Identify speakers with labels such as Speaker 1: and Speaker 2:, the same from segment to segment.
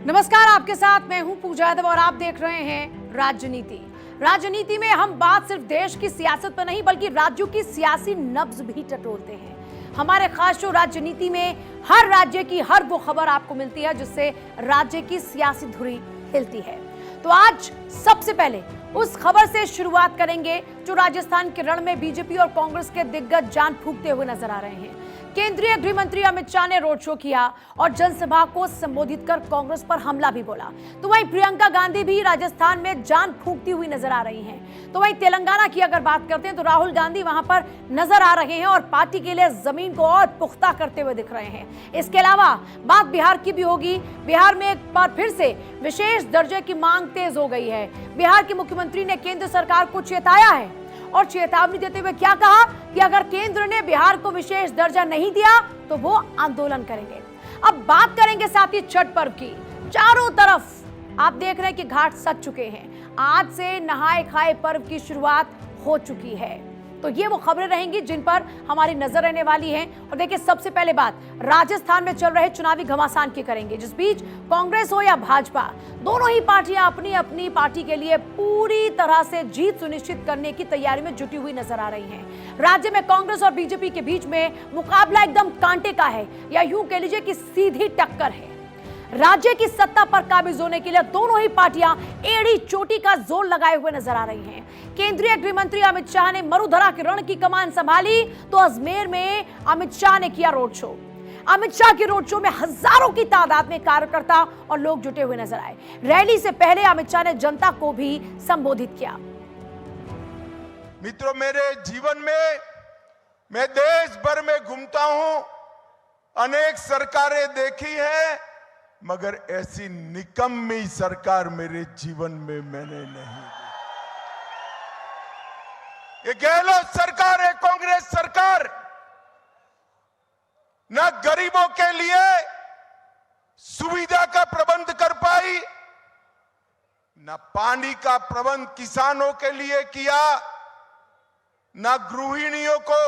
Speaker 1: नमस्कार, आपके साथ मैं हूं पूजा यादव और आप देख रहे हैं राजनीति। राजनीति में हम बात सिर्फ देश की सियासत पर नहीं बल्कि राज्यों की सियासी नब्ज भी टटोलते हैं। हमारे खास शो राजनीति में हर राज्य की हर वो खबर आपको मिलती है जिससे राज्य की सियासी धुरी हिलती है। तो आज सबसे पहले उस खबर से शुरुआत करेंगे जो राजस्थान के रण में बीजेपी और कांग्रेस के दिग्गज जान फूंकते हुए नजर आ रहे हैं। केंद्रीय गृह मंत्री अमित शाह ने रोड शो किया और जनसभा को संबोधित कर कांग्रेस पर हमला भी बोला। तो वहीं प्रियंका गांधी भी राजस्थान में जान फूंकती हुई नजर आ रही हैं। तो वहीं तेलंगाना की अगर बात करते हैं तो राहुल गांधी वहां पर नजर आ रहे हैं और पार्टी के लिए जमीन को और पुख्ता करते हुए दिख रहे हैं। इसके अलावा बात बिहार की भी होगी। बिहार में एक बार फिर से विशेष दर्जे की मांग तेज हो गई है। बिहार के मुख्यमंत्री ने केंद्र सरकार को चेताया है और चेतावनी देते हुए क्या कहा कि अगर केंद्र ने बिहार को विशेष दर्जा नहीं दिया तो वो आंदोलन करेंगे। अब बात करेंगे साथ ही छठ पर्व की। चारों तरफ आप देख रहे हैं कि घाट सज चुके हैं। आज से नहाए खाए पर्व की शुरुआत हो चुकी है। तो ये वो खबरें रहेंगी जिन पर हमारी नजर रहने वाली है। और देखिए, सबसे पहले बात राजस्थान में चल रहे चुनावी घमासान की करेंगे, जिस बीच कांग्रेस हो या भाजपा, दोनों ही पार्टियां अपनी अपनी पार्टी के लिए पूरी तरह से जीत सुनिश्चित करने की तैयारी में जुटी हुई नजर आ रही हैं। राज्य में कांग्रेस और बीजेपी के बीच में मुकाबला एकदम कांटे का है या यूं कह लीजिए कि सीधी टक्कर है। राज्य की सत्ता पर काबिज होने के लिए दोनों ही पार्टियां एड़ी चोटी का जोर लगाए हुए नजर आ रही हैं। केंद्रीय गृह मंत्री अमित शाह ने मरुधरा के रण की कमान संभाली तो अजमेर में अमित शाह ने किया रोड शो। अमित शाह के रोड शो में हजारों की तादाद में कार्यकर्ता और लोग जुटे हुए नजर आए। रैली से पहले अमित शाह ने जनता को भी संबोधित किया।
Speaker 2: मित्रों, मेरे जीवन में मैं देश भर में घूमता हूं, अनेक सरकारें देखी है, मगर ऐसी निकम्मी सरकार मेरे जीवन में मैंने नहीं देखी। ये गहलोत सरकार है, कांग्रेस सरकार, न गरीबों के लिए सुविधा का प्रबंध कर पाई, न पानी का प्रबंध किसानों के लिए किया, न गृहिणियों को,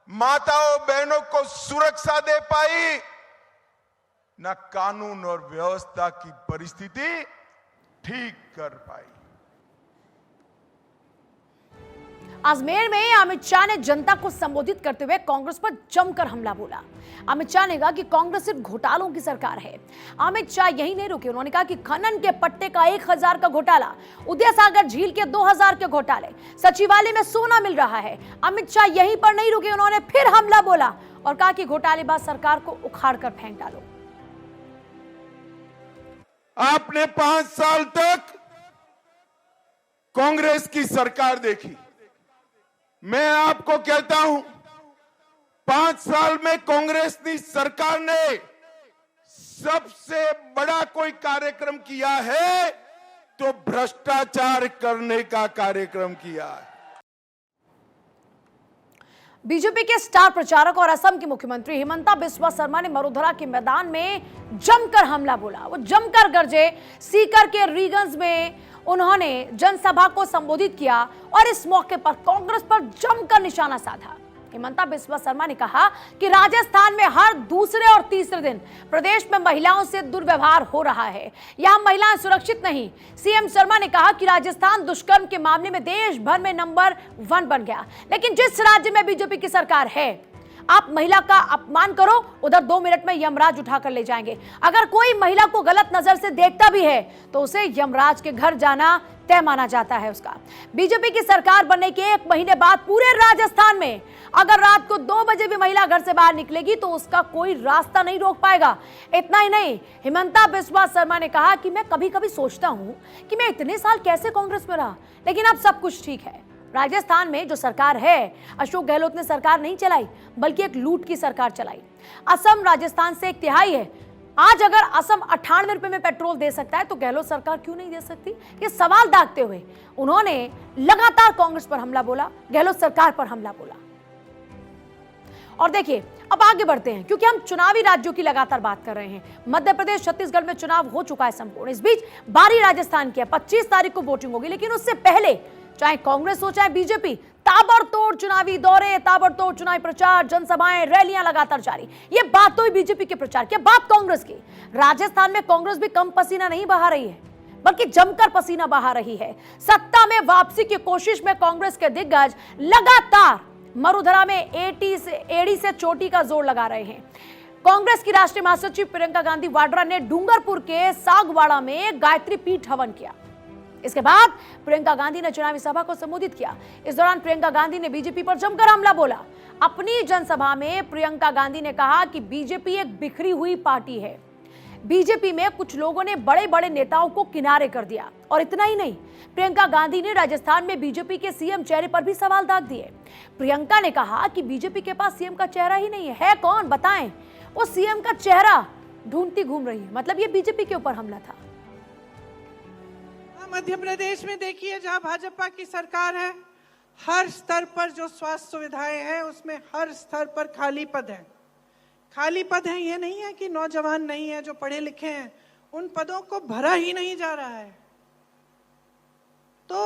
Speaker 2: माताओं बहनों को सुरक्षा दे पाई, न कानून और व्यवस्था की परिस्थिति ठीक कर पाई।
Speaker 1: अजमेर में अमित शाह ने जनता को संबोधित करते हुए कांग्रेस पर जमकर हमला बोला। अमित शाह ने कहा कि कांग्रेस सिर्फ घोटालों की सरकार है। अमित शाह यही नहीं रुके, उन्होंने कहा कि खनन के पट्टे का 1000 का घोटाला, उदय सागर झील के 2000 के घोटाले, सचिवालय में सोना मिल रहा है। अमित शाह यहीं पर नहीं रुके, उन्होंने फिर हमला बोला और कहा कि घोटालेबाज सरकार को उखाड़ कर फेंक डालो।
Speaker 2: आपने 5 साल तक कांग्रेस की सरकार देखी। मैं आपको कहता हूं, 5 साल में कांग्रेस की सरकार ने सबसे बड़ा कोई कार्यक्रम किया है तो भ्रष्टाचार करने का कार्यक्रम किया है।
Speaker 1: बीजेपी के स्टार प्रचारक और असम के मुख्यमंत्री हिमंता बिस्वा शर्मा ने मरुधरा के मैदान में जमकर हमला बोला। वो जमकर गरजे। सीकर के रीगंज में उन्होंने जनसभा को संबोधित किया और इस मौके पर कांग्रेस पर जमकर निशाना साधा। हिमंता बिस्वा शर्मा ने कहा कि राजस्थान में हर दूसरे और तीसरे दिन प्रदेश में महिलाओं से दुर्व्यवहार हो रहा है, यहां महिलाएं सुरक्षित नहीं। सीएम शर्मा ने कहा कि राजस्थान दुष्कर्म के मामले में देश भर में नंबर 1 बन गया, लेकिन जिस राज्य में बीजेपी की सरकार है, आप महिला का अपमान करो, उधर 2 मिनट में यमराज उठाकर ले जाएंगे। अगर कोई महिला को गलत नजर से देखता भी है तो उसे यमराज के घर जाना तय माना जाता है उसका। बीजेपी की सरकार बनने के 1 महीने बाद पूरे राजस्थान में अगर रात को 2 बजे भी महिला घर से बाहर निकलेगी तो उसका कोई रास्ता नहीं रोक पाएगा। इतना ही नहीं, हिमंता बिस्वा शर्मा ने कहा कि मैं कभी कभी सोचता हूं कि मैं इतने साल कैसे कांग्रेस में रहा, लेकिन अब सब कुछ ठीक है। राजस्थान में जो सरकार है, अशोक गहलोत ने सरकार नहीं चलाई बल्कि एक लूट की सरकार चलाई। असम राजस्थान से 1/3 है। आज अगर असम 98 रुपए में पेट्रोल दे सकता है तो गहलोत सरकार क्यों नहीं दे सकती? ये सवाल दागते हुए उन्होंने लगातार कांग्रेस पर हमला बोला, गहलोत सरकार पर हमला बोला। और देखिए, अब आगे बढ़ते हैं क्योंकि हम चुनावी राज्यों की लगातार बात कर रहे हैं। मध्य प्रदेश, छत्तीसगढ़ में चुनाव हो चुका है संपूर्ण। इस बीच बारी राजस्थान की है। 25 तारीख को वोटिंग होगी, लेकिन उससे पहले चाहे कांग्रेस हो चाहे बीजेपी, ताबड़तोड़ चुनावी दौरे, ताबड़तोड़ चुनावी प्रचार, जनसभाएं, रैलियां लगातार जारी। ये बात तो ही बीजेपी के प्रचार की, बात कांग्रेस की। राजस्थान में कांग्रेस भी कम पसीना नहीं बहा रही है, बल्कि जमकर पसीना बहा रही है। सत्ता में वापसी की कोशिश में कांग्रेस के दिग्गज लगातार मरुधरा में एड़ी से चोटी का जोर लगा रहे हैं। कांग्रेस की राष्ट्रीय महासचिव प्रियंका गांधी वाड्रा ने डूंगरपुर के सागवाड़ा में गायत्री पीठ हवन किया। इसके बाद प्रियंका गांधी ने चुनावी सभा को संबोधित किया। इस दौरान प्रियंका गांधी ने बीजेपी पर जमकर हमला बोला। अपनी जनसभा में प्रियंका गांधी ने कहा कि बीजेपी एक बिखरी हुई पार्टी है। बीजेपी में कुछ लोगों ने बड़े बड़े नेताओं को किनारे कर दिया। और इतना ही नहीं, प्रियंका गांधी ने राजस्थान में बीजेपी के सीएम चेहरे पर भी सवाल दाग दिए। प्रियंका ने कहा कि बीजेपी के पास सीएम का चेहरा ही नहीं है कौन बताएं? वो सीएम का चेहरा ढूंढती घूम रही है। मतलब ये बीजेपी के ऊपर हमला था।
Speaker 3: मध्य प्रदेश में देखिए, जहां भाजपा की सरकार है, हर स्तर पर जो स्वास्थ्य सुविधाएं हैं उसमें हर स्तर पर खाली पद है। खाली पद है, ये नहीं है कि नौजवान नहीं है जो पढ़े लिखे हैं, उन पदों को भरा ही नहीं जा रहा है। तो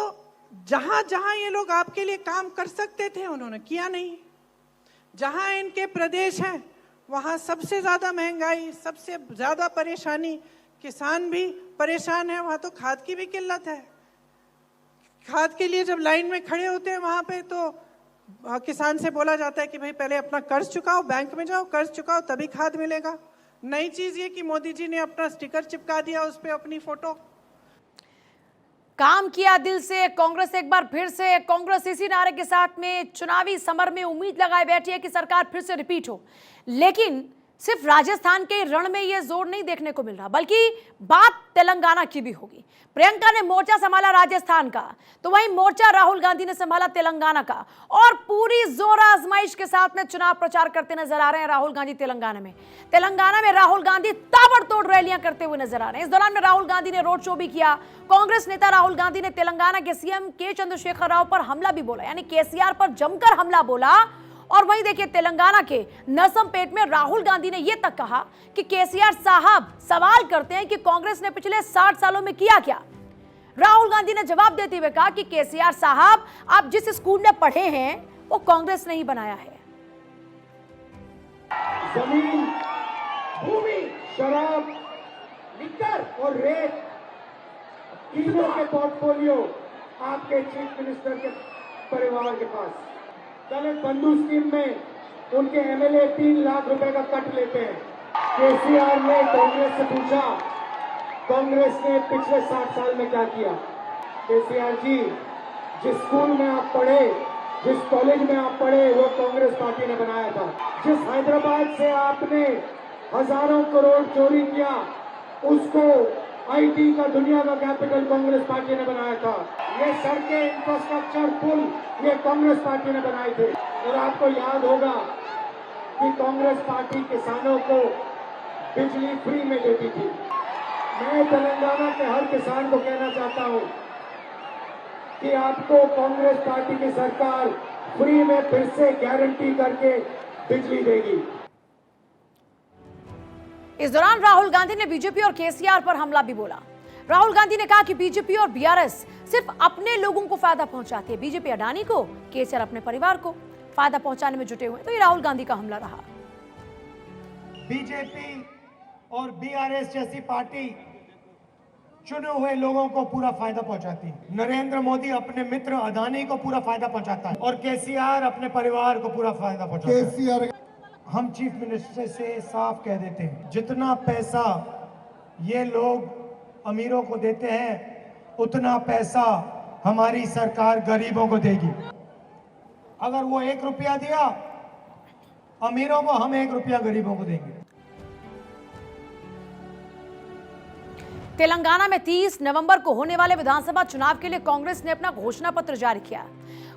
Speaker 3: जहां जहां ये लोग आपके लिए काम कर सकते थे उन्होंने किया नहीं। जहां इनके प्रदेश हैं वहां सबसे ज्यादा महंगाई, सबसे ज्यादा परेशानी, किसान भी परेशान है। वहां तो खाद की भी किल्लत है। खाद के लिए जब लाइन में खड़े होते हैं वहां पे तो किसान से बोला जाता है कि भाई पहले अपना कर्ज चुकाओ, बैंक में जाओ, कर्ज चुकाओ तभी खाद मिलेगा। नई चीज ये कि मोदी जी ने अपना स्टिकर चिपका दिया उस पे अपनी फोटो।
Speaker 1: काम किया दिल से कांग्रेस एक बार फिर से। कांग्रेस इसी नारे के साथ में चुनावी समर में उम्मीद लगाए बैठी है कि सरकार फिर से रिपीट हो। लेकिन सिर्फ राजस्थान के रण में यह जोर नहीं देखने को मिल रहा, बल्कि बात तेलंगाना की भी होगी। प्रियंका ने मोर्चा संभाला राजस्थान का, तो वहीं मोर्चा राहुल गांधी ने संभाला तेलंगाना का। और पूरी जोर आजमाइश के साथ में चुनाव प्रचार करते नजर आ रहे हैं राहुल गांधी तेलंगाना में। तेलंगाना में राहुल गांधी ताबड़तोड़ रैलियां करते हुए नजर आ रहे हैं। इस दौरान में राहुल गांधी ने रोड शो भी किया। कांग्रेस नेता राहुल गांधी ने तेलंगाना के सीएम के चंद्रशेखर राव पर हमला भी बोला, यानी केसीआर पर जमकर हमला बोला। और वहीं देखिए तेलंगाना के नरसमपेट में राहुल गांधी ने यह तक कहा कि केसीआर साहब सवाल करते हैं कि कांग्रेस ने पिछले 60 सालों में किया क्या। राहुल गांधी ने जवाब देते हुए कहा कि केसीआर साहब, आप जिस स्कूल में पढ़े हैं वो कांग्रेस ने ही बनाया है।
Speaker 4: जमीन, भूमि, शराब, लिकर और रेत, तीनों के पोर्टफोलियो आपके चीफ मिनिस्टर के परिवार के पास। दलित बंधु स्कीम में उनके एमएलए 3 लाख रुपए का कट लेते हैं। केसीआर ने कांग्रेस से पूछा, कांग्रेस ने पिछले 60 साल में क्या किया? केसीआर जी, जिस स्कूल में आप पढ़े, जिस कॉलेज में आप पढ़े, वो कांग्रेस पार्टी ने बनाया था। जिस हैदराबाद से आपने हजारों करोड़ चोरी किया, उसको आईटी का दुनिया का कैपिटल कांग्रेस पार्टी ने बनाया था। ये सड़कें, इंफ्रास्ट्रक्चर, पुल, ये कांग्रेस पार्टी ने बनाए थे। और आपको याद होगा कि कांग्रेस पार्टी किसानों को बिजली फ्री में देती थी। मैं तेलंगाना के हर किसान को कहना चाहता हूं कि आपको कांग्रेस पार्टी की सरकार फ्री में फिर से गारंटी करके बिजली देगी।
Speaker 1: इस दौरान राहुल गांधी ने बीजेपी और केसीआर पर हमला भी बोला। राहुल गांधी ने कहा कि बीजेपी और बीआरएस सिर्फ अपने लोगों को फायदा पहुंचाती है। बीजेपी अडानी को, केसीआर अपने परिवार को फायदा पहुंचाने में जुटे हुए। तो ये राहुल गांधी का हमला रहा।
Speaker 4: बीजेपी और बीआरएस जैसी पार्टी चुने हुए लोगों को पूरा फायदा पहुंचाती है। नरेंद्र मोदी अपने मित्र अडानी को पूरा फायदा पहुंचाता है और केसीआर अपने परिवार को पूरा फायदा पहुंचाता है। हम चीफ मिनिस्टर से साफ कह देते हैं, जितना पैसा ये लोग अमीरों को देते हैं उतना पैसा हमारी सरकार गरीबों को देगी। अगर वो 1 रुपया दिया अमीरों को, हम 1 रुपया गरीबों को देंगे।
Speaker 1: तेलंगाना में 30 नवंबर को होने वाले विधानसभा चुनाव के लिए कांग्रेस ने अपना घोषणा पत्र जारी किया।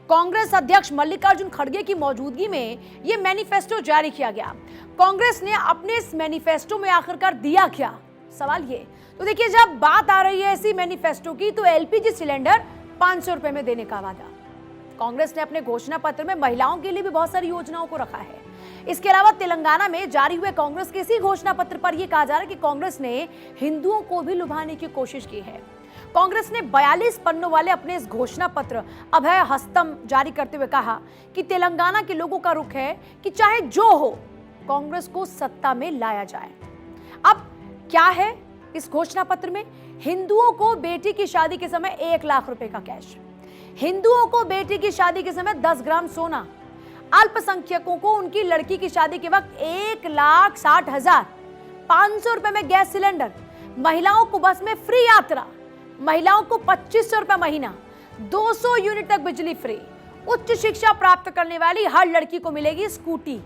Speaker 1: कांग्रेस अध्यक्ष मल्लिकार्जुन खड़गे की मौजूदगी में यह मैनिफेस्टो जारी किया गया। कांग्रेस ने अपने इस मैनिफेस्टो में आखिरकार दिया क्या, सवाल ये। तो देखिए, जब बात आ रही है ऐसी मैनिफेस्टो की, तो एलपीजी सिलेंडर 500 रुपए में देने का वादा। कांग्रेस ने अपने घोषणा पत्र में महिलाओं के लिए भी बहुत सारी योजनाओं को रखा है। इसके अलावा तेलंगाना में जारी हुए कांग्रेस के इसी घोषणा पत्र पर यह कहा जा रहा है कि कांग्रेस ने हिंदुओं को भी लुभाने की कोशिश की है। कांग्रेस ने 42 पन्नों वाले अपने इस घोषणा पत्र अभय हस्तम जारी करते हुए कहा कि तेलंगाना के लोगों का रुख है कि चाहे जो हो कांग्रेस को सत्ता में लाया जाए। अब क्या है इस घोषणा पत्र में? हिंदुओं को बेटी की शादी के समय 1 लाख रुपए का कैश, हिंदुओं को बेटी की शादी के समय 10 ग्राम सोना, अल्पसंख्यकों को उनकी लड़की की शादी के वक्त 1,60,000, 500 रुपए में गैस सिलेंडर, महिलाओं को बस में फ्री यात्रा, महिलाओं को 2500 रुपए महीना, 200 यूनिट तक बिजली फ्री, उच्च शिक्षा प्राप्त करने वाली हर लड़की को मिलेगी स्कूटी।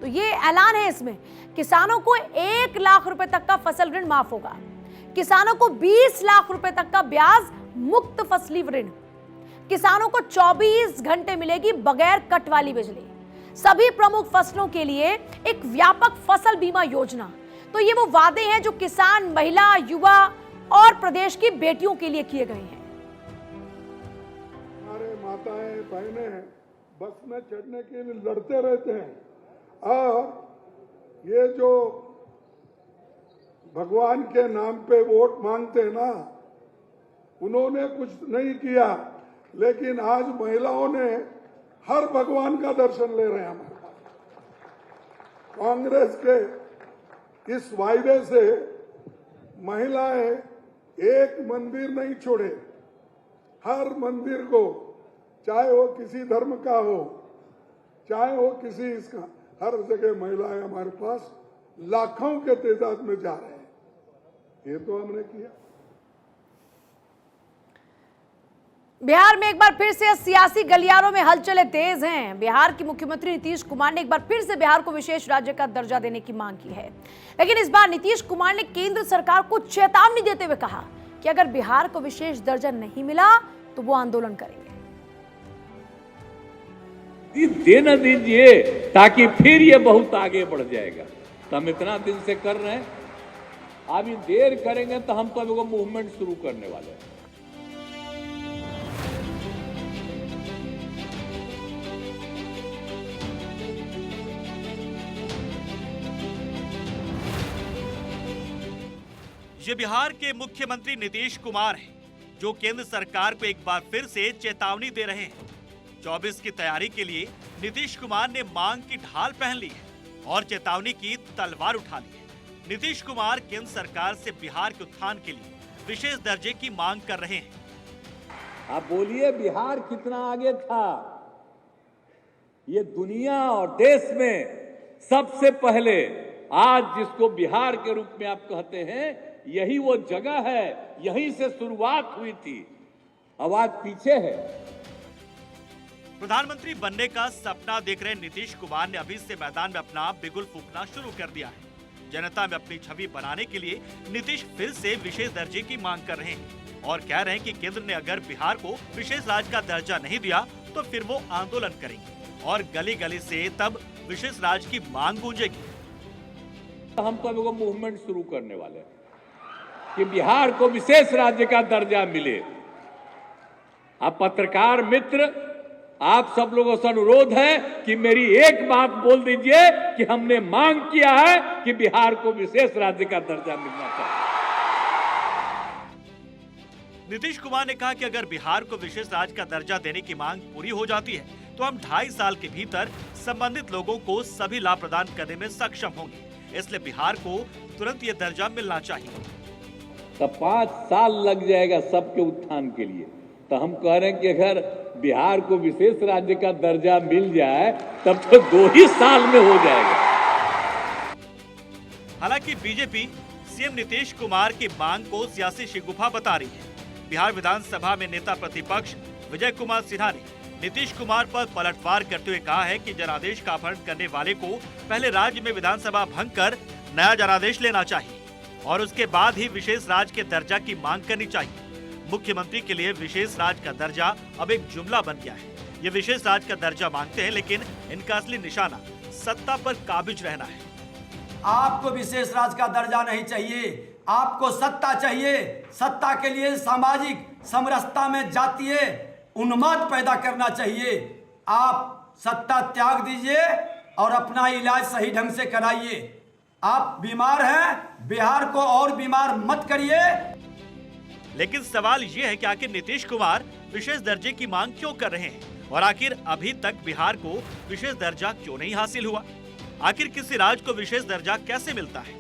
Speaker 1: तो ये ऐलान है इसमें। किसानों को 1 लाख रुपए तक का फसल ऋण माफ होगा, किसानों को 20 लाख रुपए तक का ब्याज मुक्त फसली ऋण, किसानों को 24 घंटे मिलेगी बगैर कट वाली बिजली, सभी प्रमुख फसलों के लिए एक व्यापक फसल बीमा योजना। तो ये वो वादे हैं जो किसान, महिला, युवा और प्रदेश की बेटियों के लिए किए गए हैं।
Speaker 5: हमारे माताएं बहनें बस में चढ़ने के लिए लड़ते रहते हैं, और ये जो भगवान के नाम पे वोट मांगते हैं ना, उन्होंने कुछ नहीं किया, लेकिन आज महिलाओं ने हर भगवान का दर्शन ले रहे हैं। हमारे कांग्रेस के इस वायदे से महिलाएं एक मंदिर नहीं छोड़े, हर मंदिर को, चाहे वो किसी धर्म का हो, चाहे वो किसी इसका, हर जगह महिलाएं हमारे पास लाखों के तादाद में जा रहे हैं। ये तो हमने किया।
Speaker 1: बिहार में एक बार फिर से सियासी गलियारों में हलचलें तेज हैं। बिहार के मुख्यमंत्री नीतीश कुमार ने एक बार फिर से बिहार को विशेष राज्य का दर्जा देने की मांग की है, लेकिन इस बार नीतीश कुमार ने केंद्र सरकार को चेतावनी देते हुए कहा कि अगर बिहार को विशेष दर्जा नहीं मिला तो वो आंदोलन करेंगे।
Speaker 6: देना दीजिए ताकि फिर ये बहुत आगे बढ़ जाएगा। तो हम इतना दिन से कर रहे हैं, अभी देर करेंगे तो हम तो अभी मूवमेंट शुरू करने वाले हैं।
Speaker 7: ये बिहार के मुख्यमंत्री नीतीश कुमार हैं, जो केंद्र सरकार को एक बार फिर से चेतावनी दे रहे हैं। 24 की तैयारी के लिए नीतीश कुमार ने मांग की ढाल पहन ली है और चेतावनी की तलवार उठा ली है। नीतीश कुमार केंद्र सरकार से बिहार के उत्थान के लिए विशेष दर्जे की मांग कर रहे हैं।
Speaker 6: आप बोलिए बिहार कितना आगे था? ये दुनिया और देश में सबसे पहले आज जिसको बिहार के रूप में आप कहते हैं, यही वो जगह है, यहीं से शुरुआत हुई थी। अब आज पीछे है।
Speaker 7: प्रधानमंत्री बनने का सपना देख रहे नीतीश कुमार ने अभी से मैदान में अपना बिगुल फूंकना शुरू कर दिया है। जनता में अपनी छवि बनाने के लिए नीतीश फिर से विशेष दर्जे की मांग कर रहे हैं और कह रहे हैं कि केंद्र ने अगर बिहार को विशेष राज्य का दर्जा नहीं दिया तो फिर वो आंदोलन करेंगे और गली गली से तब विशेष राज्य की मांग गूंजेगी।
Speaker 6: हम तो अभी मूवमेंट शुरू करने वाले हैं कि बिहार को विशेष राज्य का दर्जा मिले। अब पत्रकार मित्र, आप सब लोगों से अनुरोध है कि मेरी एक बात बोल दीजिए कि हमने मांग किया है कि बिहार को विशेष राज्य का दर्जा मिलना चाहिए।
Speaker 7: नीतीश कुमार ने कहा कि अगर बिहार को विशेष राज्य का दर्जा देने की मांग पूरी हो जाती है तो हम 2.5 साल के भीतर संबंधित लोगों को सभी लाभ प्रदान करने में सक्षम होंगे। इसलिए बिहार को तुरंत ये दर्जा मिलना चाहिए।
Speaker 6: तो 5 साल लग जाएगा सबके उत्थान के लिए। तो हम कह रहे हैं कि अगर बिहार को विशेष राज्य का दर्जा मिल जाए तब तो 2 ही साल में हो जाएगा।
Speaker 7: हालांकि बीजेपी सीएम नीतीश कुमार की मांग को सियासी शिगुफा बता रही है। बिहार विधानसभा में नेता प्रतिपक्ष विजय कुमार सिन्हा ने नीतीश कुमार पर पलटवार करते हुए कहा है कि जनादेश का अपहरण करने वाले को पहले राज्य में विधानसभा भंग कर नया जनादेश लेना चाहिए और उसके बाद ही विशेष राज्य के दर्जा की मांग करनी चाहिए। मुख्यमंत्री के लिए विशेष राज्य का दर्जा अब एक जुमला बन गया है। ये विशेष राज्य का दर्जा मांगते हैं, लेकिन इनका असली निशाना सत्ता पर काबिज रहना है।
Speaker 8: आपको विशेष राज्य का दर्जा नहीं चाहिए, आपको सत्ता चाहिए। सत्ता के लिए सामाजिक समरसता में जातीय उन्माद पैदा करना चाहिए। आप सत्ता त्याग दीजिए और अपना इलाज सही ढंग से कराइए। आप बीमार हैं, बिहार को और बीमार मत करिए।
Speaker 7: लेकिन सवाल ये है कि आखिर नीतीश कुमार विशेष दर्जे की मांग क्यों कर रहे हैं और आखिर अभी तक बिहार को विशेष दर्जा क्यों नहीं हासिल हुआ? आखिर किसी राज्य को विशेष दर्जा कैसे मिलता है?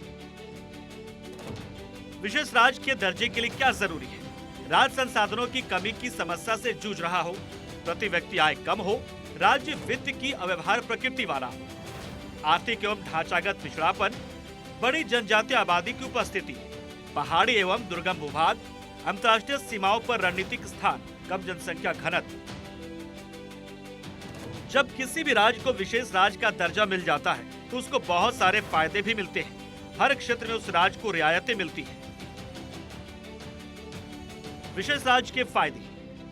Speaker 7: विशेष राज्य के दर्जे के लिए क्या जरूरी है? राज्य संसाधनों की कमी की समस्या से जूझ रहा हो, प्रति व्यक्ति आय कम हो, राज्य वित्त की अव्यवहार प्रकृति वाला हो, आर्थिक एवं ढांचागत पिछड़ापन, बड़ी जनजातीय आबादी की उपस्थिति, पहाड़ी एवं दुर्गम भूभाग, अंतर्राष्ट्रीय सीमाओं पर रणनीतिक स्थान, कम जनसंख्या घनत्व। जब किसी भी राज्य को विशेष राज्य का दर्जा मिल जाता है तो उसको बहुत सारे फायदे भी मिलते हैं। हर क्षेत्र में उस राज्य को रियायतें मिलती हैं। विशेष राज्य के फायदे: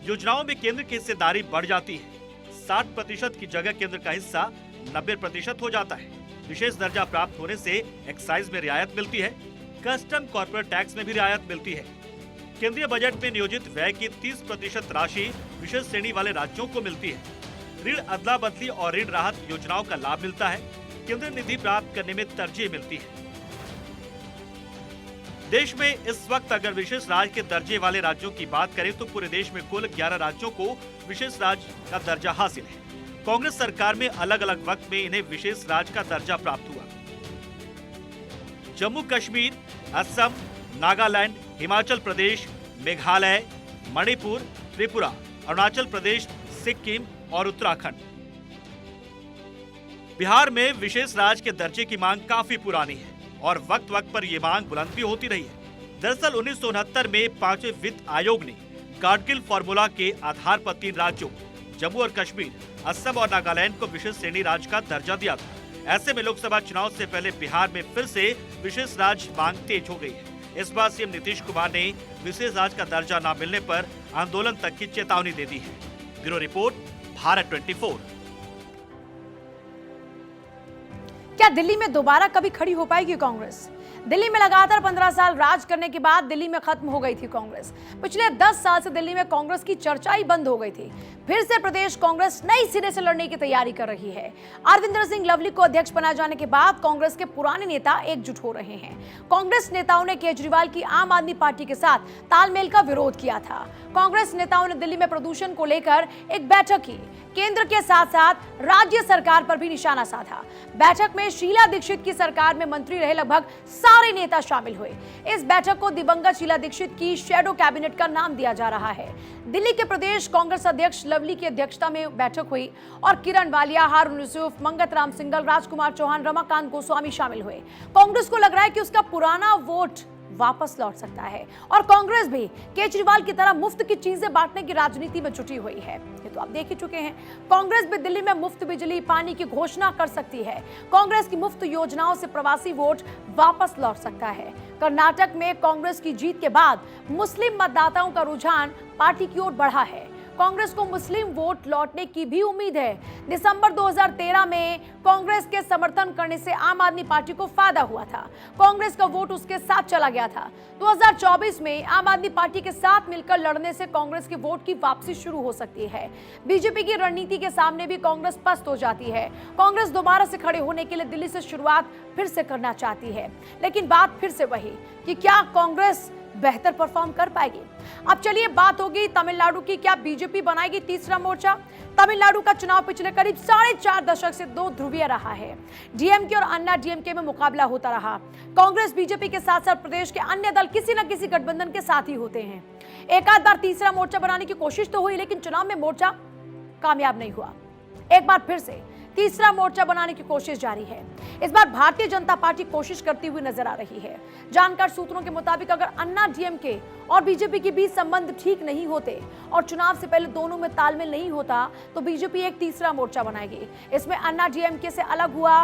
Speaker 7: योजनाओं में केंद्र की हिस्सेदारी बढ़ जाती है। 60% की जगह केंद्र का हिस्सा 90% हो जाता है। विशेष दर्जा प्राप्त होने से एक्साइज में रियायत मिलती है। कस्टम कॉर्पोरेट टैक्स में भी रियायत मिलती है। केंद्रीय बजट में नियोजित व्यय की 30% राशि विशेष श्रेणी वाले राज्यों को मिलती है। ऋण अदला बदली और ऋण राहत योजनाओं का लाभ मिलता है। केंद्रीय निधि प्राप्त करने में तरजीह मिलती है। देश में इस वक्त अगर विशेष राज्य के दर्जे वाले राज्यों की बात करें तो पूरे देश में कुल 11 राज्यों को विशेष राज्य का दर्जा हासिल है। कांग्रेस सरकार में अलग अलग वक्त में इन्हें विशेष राज्य का दर्जा प्राप्त हुआ। जम्मू कश्मीर, असम, नागालैंड, हिमाचल प्रदेश, मेघालय, मणिपुर, त्रिपुरा, अरुणाचल प्रदेश, सिक्किम और उत्तराखंड। बिहार में विशेष राज्य के दर्जे की मांग काफी पुरानी है और वक्त वक्त पर यह मांग बुलंद भी होती रही है। दरअसल 1969 में 5वें वित्त आयोग ने गाडगिल फॉर्मूला के आधार पर 3 राज्यों जम्मू और कश्मीर, असम और नागालैंड को विशेष श्रेणी राज्य का दर्जा दिया था। ऐसे में लोकसभा चुनाव से पहले बिहार में फिर से विशेष राज्य मांग तेज हो गई है। इस बार सीएम नीतीश कुमार ने विशेष राज्य का दर्जा न मिलने पर आंदोलन तक की चेतावनी दे दी है। Bureau report, Bharat 24।
Speaker 1: क्या दिल्ली में दोबारा कभी खड़ी हो पाएगी कांग्रेस? दिल्ली में लगातार 15 साल राज करने के बाद दिल्ली में खत्म हो गई थी कांग्रेस। पिछले 10 साल से दिल्ली में कांग्रेस की चर्चा ही बंद हो गई थी। फिर से प्रदेश कांग्रेस नई सिरे से लड़ने की तैयारी कर रही है। अरविंदर सिंह लवली को अध्यक्ष बनाए जाने के बाद कांग्रेस के पुराने नेता एकजुट हो रहे हैं। कांग्रेस नेताओं ने केजरीवाल की आम आदमी पार्टी के साथ तालमेल का विरोध किया था। कांग्रेस नेताओं ने दिल्ली में प्रदूषण को लेकर एक बैठक की। केंद्र के साथ साथ राज्य सरकार पर भी निशाना साधा। बैठक में शीला दीक्षित की सरकार में मंत्री रहे लगभग सारे नेता शामिल हुए। इस बैठक को दिवंगत शीला दीक्षित की शैडो कैबिनेट का नाम दिया जा रहा है। दिल्ली के प्रदेश कांग्रेस अध्यक्ष लवली की अध्यक्षता में बैठक हुई और किरण वालिया, हारून यूसुफ, मंगत राम सिंघल, राजकुमार चौहान, रमाकांत गोस्वामी शामिल हुए। कांग्रेस को लग रहा है कि उसका पुराना वोट वापस लौट सकता है और कांग्रेस भी केजरीवाल की तरह मुफ्त की चीजें बांटने की राजनीति में जुटी हुई है। ये तो आप देख ही चुके हैं। कांग्रेस भी दिल्ली में मुफ्त बिजली, पानी की घोषणा कर सकती है। कांग्रेस की मुफ्त योजनाओं से प्रवासी वोट वापस लौट सकता है। कर्नाटक में कांग्रेस की जीत के बाद मुस्लिम मतदाताओं का रुझान पार्टी की ओर बढ़ा है। कांग्रेस को मुस्लिम वोट लौटने की भी उम्मीद है। दिसंबर 2013 में कांग्रेस के समर्थन करने से आम आदमी पार्टी को फायदा हुआ था। कांग्रेस का वोट उसके साथ चला गया था। 2024 में आम आदमी पार्टी के साथ मिलकर लड़ने से कांग्रेस के वोट की वापसी शुरू हो सकती है। बीजेपी की रणनीति के सामने भी कांग्रेस पस्त हो जाती है। कांग्रेस दोबारा से खड़े होने के लिए दिल्ली से शुरुआत फिर से करना चाहती है, लेकिन बात फिर से वही कि क्या कांग्रेस बेहतर परफॉर्म कर पाएगी। अब चलिए बात होगी तमिलनाडु की। क्या बीजेपी बनाएगी तीसरा मोर्चा? तमिलनाडु का चुनाव पिछले करीब 4.5 दशक से 2 ध्रुवीय रहा है। डीएमके और अन्ना डीएमके में मुकाबला होता रहा। कांग्रेस बीजेपी के साथ साथ प्रदेश के अन्य दल किसी न किसी गठबंधन के साथ ही होते हैं। एक आध बार तीसरा मोर्चा बनाने की कोशिश तो हुई, लेकिन चुनाव में मोर्चा कामयाब नहीं हुआ। एक बार फिर से तीसरा मोर्चा बनाने की कोशिश जारी है। इस बार भारतीय जनता पार्टी कोशिश करती हुई नजर आ रही है। जानकार सूत्रों के मुताबिक अगर अन्ना डीएमके और बीजेपी के बीच संबंध ठीक नहीं होते और चुनाव से पहले दोनों में तालमेल नहीं होता तो बीजेपी एक तीसरा मोर्चा बनाएगी। इसमें अन्ना डीएमके से अलग हुआ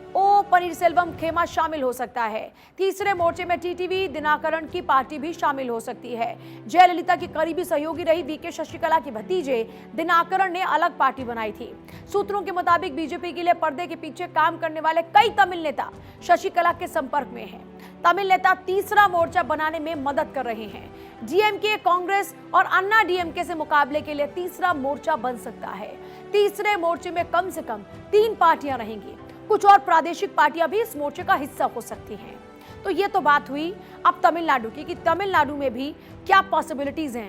Speaker 1: ओ पनीरसेल्वम खेमा शामिल हो सकता है। तीसरे मोर्चे में टीटीवी दिनाकरण की पार्टी भी शामिल हो सकती है। जयललिता की करीबी सहयोगी रही वीके शशिकला के भतीजे दिनाकरण ने अलग पार्टी बनाई थी। सूत्रों के मुताबिक बीजेपी के लिए पर्दे के पीछे काम करने वाले कई तमिल नेता शशिकला के संपर्क में हैं। तमिल नेता तीसरा मोर्चा बनाने में मदद कर रहे हैं। डीएमके, कांग्रेस और अन्ना डीएमके से मुकाबले के लिए तीसरा मोर्चा बन सकता है। तीसरे मोर्चे में कम से कम 3 पार्टियां रहेंगी। कुछ और प्रादेशिक पार्टियां भी इस मोर्चे का हिस्सा हो सकती हैं। तो ये तो बात हुई अब तमिलनाडु की कि तमिलनाडु में भी क्या पॉसिबिलिटीज हैं।